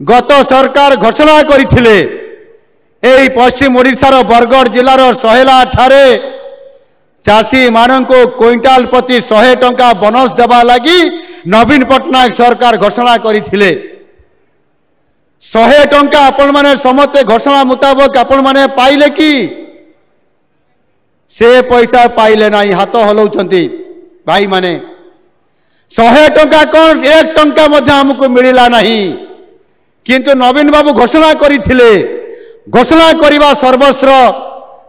गत सरकार घोषणा करथिले एई पश्चिम ओडिशार बरगढ़ जिलार सहेला ठारे चाषी माननको क्विंटाल प्रति 100 टंका बोनस देवा लगी नवीन पट्टनायक सरकार घोषणा करथिले 100 टंका आपण माने समते घोषणा मुताबक आपण माने पाइले कि से पैसा पाइले नाही हाथ हलौछंती भाई माने 100 टंका कौन 1 टंका मध्य हमको मिलिला नहीं किंतु नवीन बाबू घोषणा करथिले घोषणा करिबा सर्वस्व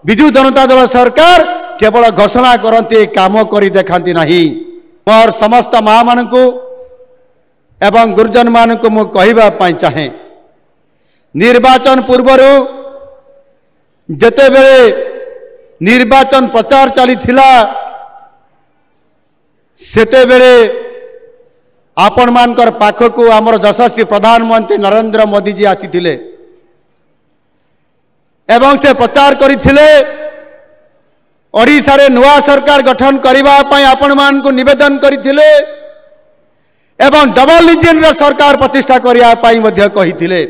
विजु जनता दल सरकार केवल घोषणा करते काम करी देखांती नहीं और समस्त मां मानकु एवं गुरुजन मानकु मु कहिबा पई चाहे निर्वाचन पूर्वरु जते बेले निर्वाचन प्रचार चली थिला सेते बेले आपण मानकर पाखकु आमर यशस्वी प्रधानमंत्री नरेंद्र मोदी जी आसीथिले एवं से प्रचार करथिले ओडिशा रे नुआ सरकार गठन करिबा पई आपण मान को निवेदन करथिले एवं डबल इंजिन रे सरकार प्रतिष्ठा करिया पई मध्ये कहिथिले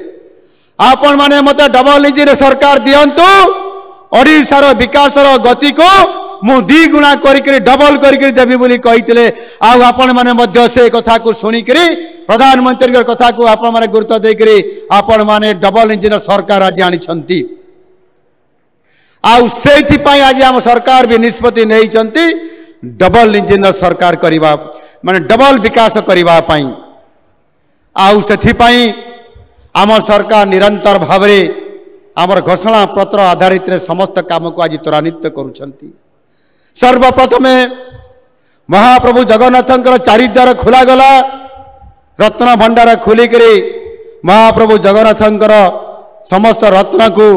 आपण माने मते डबल इंजिन सरकार दियंतु ओडिशा रो विकास रो गति को मु दी गुणा करिकरी डबल करिकरी देबी बोली कहिथिले आ आपण माने मध्ये से कथा को सुनी करी प्रधानमंत्री के कथा को आपण माने गुरुत्व देकरी आपण माने डबल इंजिन सरकार आज आनी छंती आउ सेथि पई आज हम सरकार भी निष्पत्ति नहीं चंती डबल इंजिन सरकार करिबा माने डबल विकास करिबा पई आउ सेथि पई आम सरकार निरंतर भावरे आमर घोषणा पत्र आधारित रे समस्त काम को आज त्वरान्वित करूछंती सर्वप्रथम महाप्रभु जगन्नाथंकर चारिद्वार खोला गला रत्न भंडार खोलिकरी महाप्रभु जगन्नाथंकर समस्त रत्न को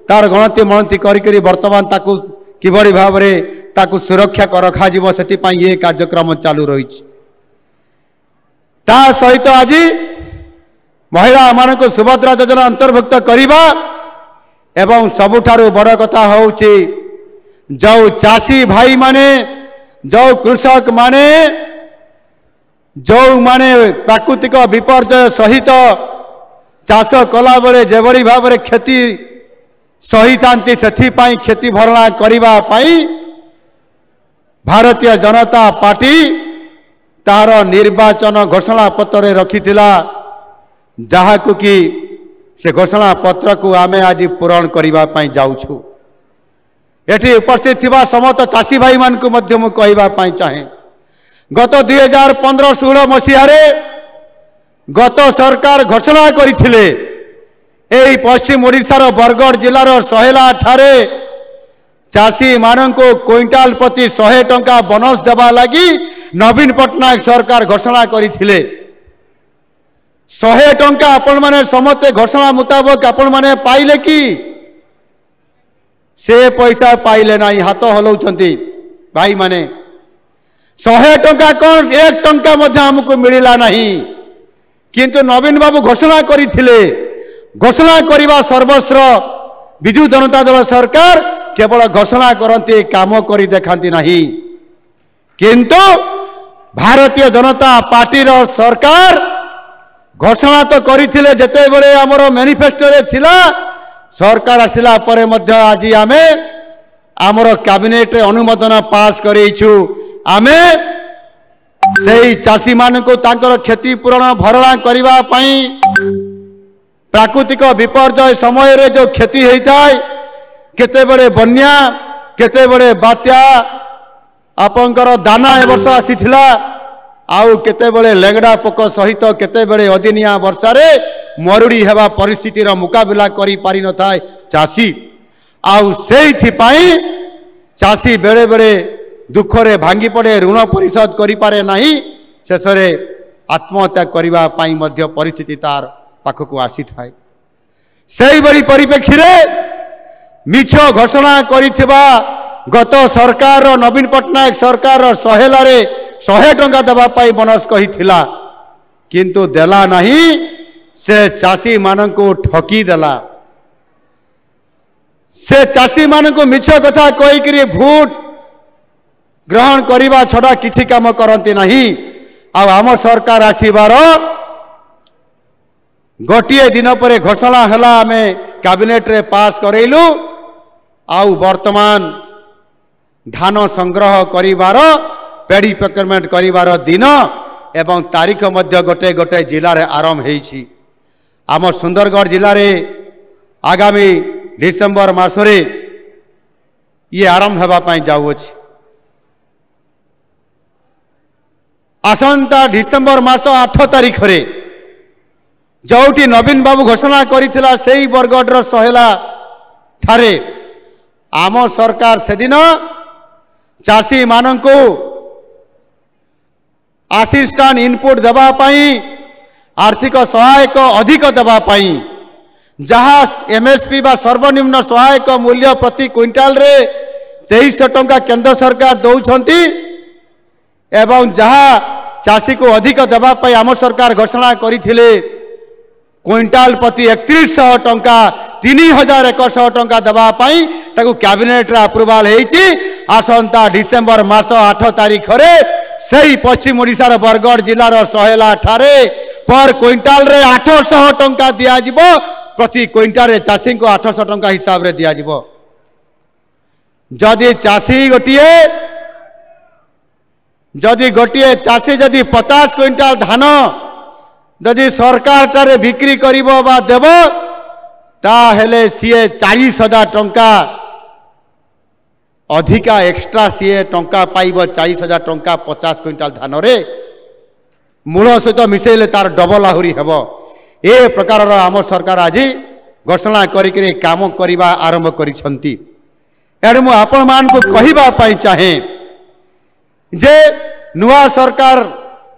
तार गणति मणति करी वर्तमान ताकू किभଳି भावरे ताकू सुरक्षा रखा जीवो सेति पई ये कार्यक्रम चालू रही ता सहित आज महिला मानक सुभद्रा योजना अंतर्भुक्त करिबा एवं सबुठारु बड़ कथा होउची जो चाषी भाई माने जो कृषक माने जो माने प्राकृतिक विपर्यय सहित चाष कला बेले जेभଳି भावरे खेती सही थांती से क्षति भरणा करिबा पई भारतीय जनता पार्टी तार निर्वाचन घोषणा पत्र रखिथिला जहाकु कि से घोषणा पत्र को आमे आज पूरण करिबा पई जाउछु एठी उपस्थित थिबा समस्त चाषी भाई मान को मध्य मु कहिबा पई चाहे गत 2015-16 मसीहा रे गत सरकार घोषणा करथिले एई पश्चिम ओडिशार बरगढ़ जिलार सहेला ठारे चाषी माननको क्विंटाल प्रति 100 टंका बोनस देवा लगी नवीन पट्टनायक सरकार घोषणा करथिले 100 टंका आपण माने समते घोषणा मुताबक आपण माने पाइले कि से पैसा पाइले नाही हाथ हलौछंती भाई माने 100 टंका कौन 1 टंका मध्य हमको मिलिला नहीं किंतु नवीन बाबू घोषणा करथिले घोषणा करिबा सर्वस्व विजु जनता दल सरकार केवल घोषणा करते काम करी देखांती नहीं किंतु भारतीय जनता पार्टी रो सरकार घोषणा तो करथिले जते बेले हमरो मैनिफेस्टो रे थिला सरकार आसिला परे मध्य आज आमे हमरो कैबिनेट रे अनुमोदन पास करेछु आमे सेही चाषी मान को तांकर क्षति पूरण भरणा करिबा पई प्राकृतिक विपर्यय समय रे जो क्षति होइताय केते बड़े बन्या केते बड़े बात्या आपनकर दाना ए वर्ष आसीथिला आउ केते बड़े लेंगड़ा पोक सहित केते बड़े अदिनिया वर्षा रे मरुड़ी हेबा परिस्थिति रो मुकाबला करी पारि न थाय चाषी आउ सेहि पई चाषी बेले बेले दुख रे भांगी पड़े ऋण परिशोध करि पारे नाही शेष रे आत्महत्या करिबा पई मध्य परिस्थिति तार पाखकु आसी थाय सेहि बड़ी परिप्रेक्षी रे मिछ घोषणा करिथिबा गत सरकार रो नवीन पट्टनायक सरकार रो सहेला रे 100 टंका देवा पाई बोनस कहिथिला किंतु देला नहीं से चाषी माननको ठकी देला से चाषी माननको मिछ कथा कहि करी भोट ग्रहण करिबा छडा किछि काम करंती नहीं आ आम सरकार आसीबार गोटे दिन पर घोषणा है आम कैबिनेट रे पास करैलु आउ वर्तमान धान संग्रह करिवार पेडी प्रोक्योरमेंट करिवार दिन एवं तारीख मध्य गोटे गोटे जिले में आरंभ होईछि। आम सुंदरगढ़ जिले में आगामी डिसेम्बर मासरे ये आरंभ होगा जाऊँच। आसंता डिसेम्बर मास 8 तारीख रे जोटी नवीन बाबू घोषणा करिथिला सेही बरगढ़ सहेला ठारे आम सरकार से दिन चाषी मानंको असिस्टेंट इनपुट देवा पाई आर्थिक सहायक अधिक देवा पाई जहाँ एमएसपी बा सर्वनिम्न सहायक मूल्य प्रति क्विंटाल रे 2300 टंका केंद्र सरकार दौरान एवं जहाँ चाषी को अधिक देवा पाई आम सरकार घोषणा करथिले क्विंटाल प्रति 3100 टंका 3100 टंका देवा पाई ताकू कैबिनेट रे अप्रूवल हेइछि। आसंता डिसेम्बर मास 8 तारीख रे सही पश्चिम ओडिशार बरगढ़ जिलार सहेला ठारे पर क्विंटाल रे 800 टंका दिया जिवो प्रति क्विंटाल रे चाषी को 800 टंका हिसाब रे दिया जिवो। जदि चाषी गोटे चाषी जदि 50 क्विंटाल धान जदि सरकार टारे बिक्री करिवो बा देवो ताहेले सीए 40,000 टंका अधिका एक्स्ट्रा सीए टंका पाइब 40,000 टंका 50 क्विंटाल धान रे मूल सहित मिसेले तार डबल आहुरी हेबो। ए प्रकार आम सरकार आज घोषणा करिकरी काम करिबा आरंभ करिसंती। एडे मु आपण मान को कहिबा पाई चाहे जे नुआ सरकार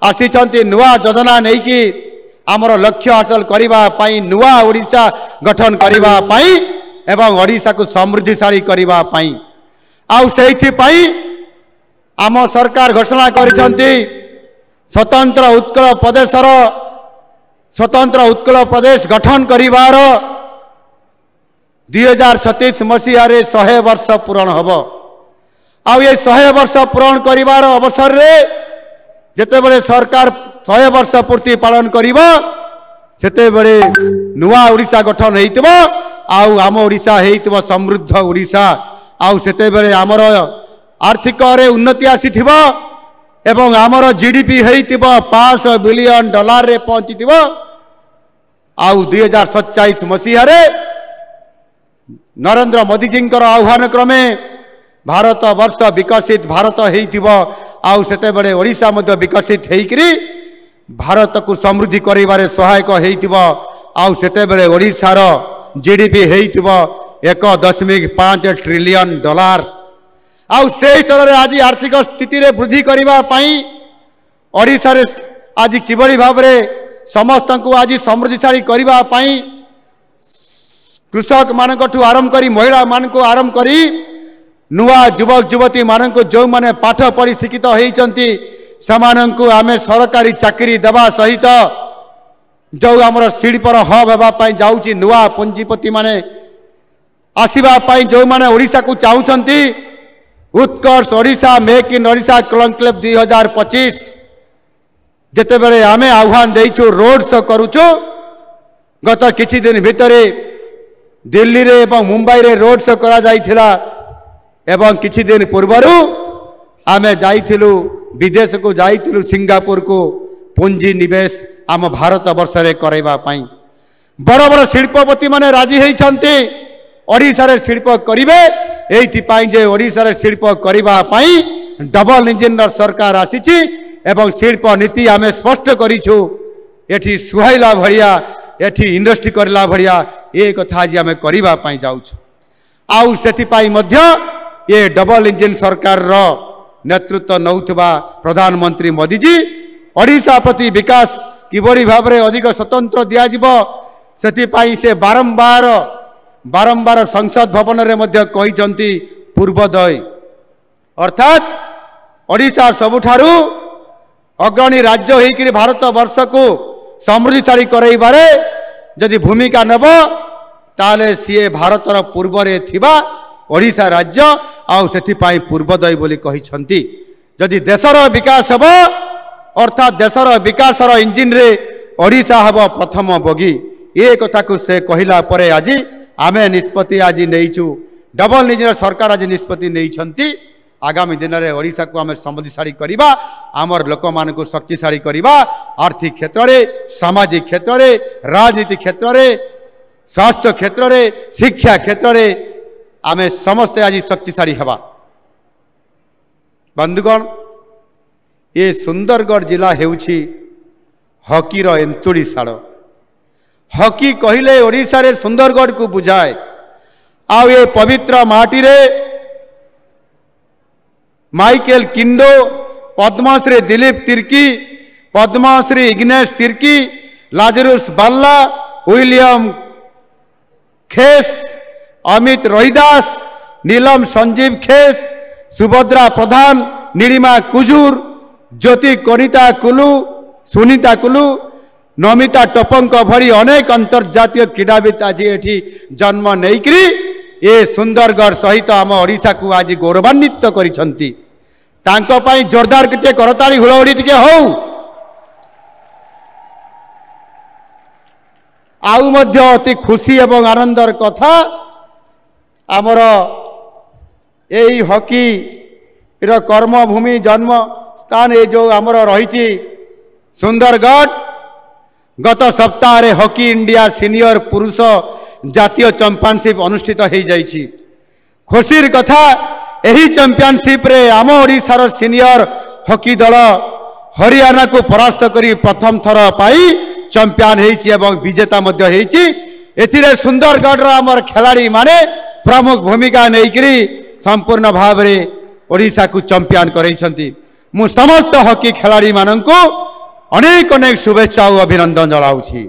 आसीचंती नुआ योजना नै कि आमर लक्ष्य हासिल करिबा पाई नुआ ओडिशा गठन करिबा पाई एवं ओडिशा को समृद्धिशाली करिबा पाई आउ सेहिथि पाई आम सरकार घोषणा करिसंती स्वतंत्र उत्कल प्रदेश गठन करिवार 2036 मसीह 100 वर्ष पूरण हम आउ ये 100 वर्ष पूरण करिवार अवसर रे जेते बड़े सरकार 100 वर्ष पूर्ति पालन करिवो सेते बड़े नुआ ओडिशा गठन हेइतबो आउ आम ओडिशा हेइतबो समृद्ध ओडिशा आउ सेते बड़े आमर आर्थिक रे उन्नति आसीथिबो एवं आमर जीडीपी हेइतिबो $500 बिलियन रे पहुंचीतिबो आउ 2027 मसीह रे नरेंद्र मोदी जी आह्वान क्रमे भारत वर्ष विकसित भारत हेइतिबो आउ सेते बड़े ओडिशा मध्य विकसित हेइकरी भारत को समृद्धि करिबारे सहायक हेइतिबो आउ सेते बड़े ओडिशार जीडीपी हेइतिबो $1.5 ट्रिलियन आउ से स्तर में आज आर्थिक स्थिति रे वृद्धि करिबा पाई ओडिशा रे आज किबड़ी भाव रे समस्त को आज समृद्धिशाली करिबा पाई कृषक मानकठू आरंभ करी महिला मान को आरंभ करी नुआ युवक युवती मान को जो माने पाठ पढ़ी शिक्षित होइचंती समानंकु आमे सरकारी चाकरी देवा सहित जो आमर शिल्पर हब हेबा पाई जाउची नुआ पूंजीपति माने आसीबा पाई जो माने ओडिशा को चाहुचंती Utkarsh Odisha make in Odisha conclave 2025 जेते बेले आमे आह्वान देइछु रोड शो करूछु गत किछि दिन भितरे दिल्ली रे एवं मुंबई रे रोड शो करा जाइथिला एवं किछि दिन पूर्वरु आमे जाइथिलु विदेश को जाइथिलु सिंगापुर को पूंजी निवेश आम भारत वर्ष रे करैबा पाई बड़ बड़ शिल्पपति माने राजी हेइछंती ओडिशा रे शिल्प करिवे एइथिपाई जे ओडिशा रे शिल्प करिबा पाई डबल इंजिन सरकार आसीछि एवं शिल्प नीति आमे स्पष्ट करिछु एठी सुहाइला भरिया एठी इंडस्ट्री करला भरिया ए कथा जे आमे करिबा पाई जाउछु आउ सेथिपाई मध्य ये डबल इंजिन सरकार रो नेतृत्व नौथबा प्रधानमंत्री मोदी जी ओडिशा प्रति विकास किबड़ी भाव रे अधिक स्वतंत्र दिया जिवो सेथिपाई से बारंबार संसद भवन रे मध्य कहिचंती पूर्वोदय अर्थात ओडिशा सबुठारु अग्रणी राज्य होइकरी भारत वर्ष को समृद्धिशाली करैबारे जदि भूमिका नेब ताले सीए भारतर पूर्व रे थिबा ओडिशा राज्य आउ सेथिपाई पूर्वोदय बोली कहिसंती जदि देशर विकास हेबो अर्थात देशर विकासर इंजिन रे ओडिशा हेबो प्रथम बगी ए कथा को से कहला परे आज आमे निष्पत्ति आज नहींचु डबल इंजिन सरकार आज निष्पत्ति नहीं आगामी दिन में ओडिशा को आम समृद्धिशाली करवा आमर लोक मान शक्तिशाली करवा आर्थिक क्षेत्र में सामाजिक क्षेत्र में राजनीति क्षेत्र में स्वास्थ्य क्षेत्र में शिक्षा क्षेत्र में आम समस्ते आज शक्तिशाली हवा। बंधुगण ये सुंदरगढ़ जिला हेउछि हकीर एंतुड़ीशाल। हकी कहले ओडिशा रे सुंदरगढ़ को बुझाए। आउ ये पवित्र माटी रे माइकेल किंडो, पद्मश्री दिलीप तिर्की, पद्मश्री इग्नेश तिर्की, लाजरुस बाल्ला, विलियम खेस, अमित रोहिदास, नीलम संजीव खेस, सुभद्रा प्रधान, नीलिमा कुजूर, ज्योति कनिता कुलू, सुनीता कुलू, नमिता टपंक भरी अनेक अंतर्जातीय क्रीड़ाविद आज ये जन्म नहीं ये सुंदरगढ़ सहित आम ओडिशा को आज गौरवान्वित करिसंती। तांको पाई जोरदार के करताली हुड़हुड़ी टिके हो। आउ मध्य अति खुशी एवं आनंदर कथा आमर यही हकी कर्मभूमि जन्म स्थान ये जो आमर रही सुंदरगढ़ गत सप्ताह रे हॉकी इंडिया सीनियर पुरुष जातीय चैंपियनशिप अनुष्ठित हो जाइछि। खुशीर कथा यही चैंपियनशिप रे आम ओडिशार सीनियर हॉकी दल हरियाणा को परास्त करी प्रथम थर पाई चैंपियन होइछि एवं विजेता मध्य होइछि। एथिरे सुंदरगढ़ रा हमर खिलाड़ी माने प्रमुख भूमिका नेइकरी संपूर्ण भाव रे ओडिशा को चैंपियन करैछंती। मु समस्त हॉकी खिलाड़ी माननकु अनेक अनेक शुभेच्छा और अभिनंदन जनाउछि।